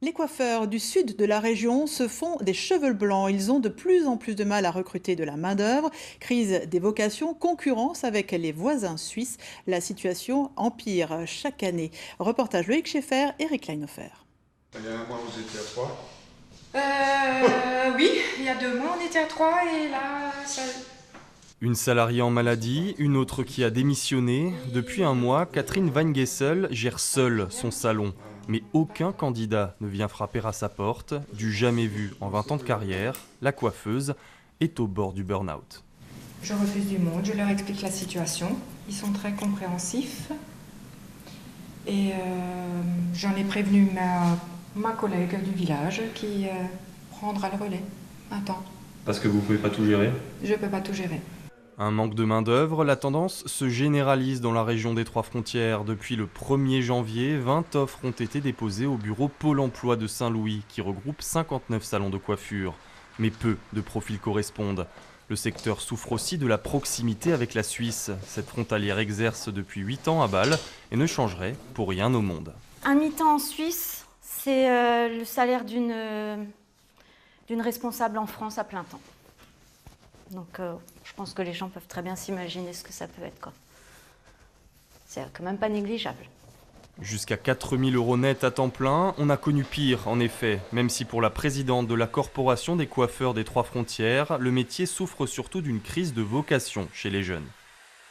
Les coiffeurs du sud de la région se font des cheveux blancs. Ils ont de plus en plus de mal à recruter de la main-d'œuvre. Crise des vocations, concurrence avec les voisins suisses. La situation empire chaque année. Reportage Loïc Scheffer, Eric Leinhofer. Il y a un mois, vous étiez à 3. Oui, il y a 2 mois, on était à 3 et là, ça... Une salariée en maladie, une autre qui a démissionné. Depuis un mois, Catherine Van Gessel gère seule son salon. Mais aucun candidat ne vient frapper à sa porte. Du jamais vu en 20 ans de carrière, la coiffeuse est au bord du burn-out. Je refuse du monde, je leur explique la situation. Ils sont très compréhensifs. Et j'en ai prévenu ma collègue du village qui prendra le relais un temps. Parce que vous ne pouvez pas tout gérer ? Je ne peux pas tout gérer. Un manque de main-d'œuvre, la tendance se généralise dans la région des Trois-Frontières. Depuis le 1er janvier, 20 offres ont été déposées au bureau Pôle emploi de Saint-Louis, qui regroupe 59 salons de coiffure. Mais peu de profils correspondent. Le secteur souffre aussi de la proximité avec la Suisse. Cette frontalière exerce depuis 8 ans à Bâle et ne changerait pour rien au monde. Un mi-temps en Suisse, c'est le salaire d'une responsable en France à plein temps. Donc je pense que les gens peuvent très bien s'imaginer ce que ça peut être, quoi. C'est quand même pas négligeable. Jusqu'à 4 000 € net à temps plein, on a connu pire en effet. Même si pour la présidente de la Corporation des coiffeurs des Trois-Frontières, le métier souffre surtout d'une crise de vocation chez les jeunes.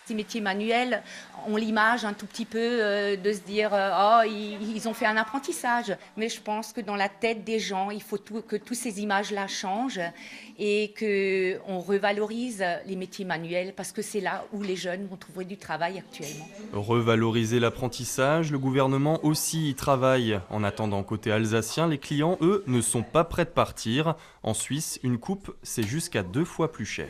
Ces métiers manuels ont l'image un tout petit peu de se dire oh, ils ont fait un apprentissage. Mais je pense que dans la tête des gens, il faut que toutes ces images-là changent et qu'on revalorise les métiers manuels parce que c'est là où les jeunes vont trouver du travail actuellement. Revaloriser l'apprentissage, le gouvernement aussi y travaille. En attendant, côté alsacien, les clients, eux, ne sont pas prêts de partir. En Suisse, une coupe, c'est jusqu'à 2 fois plus cher.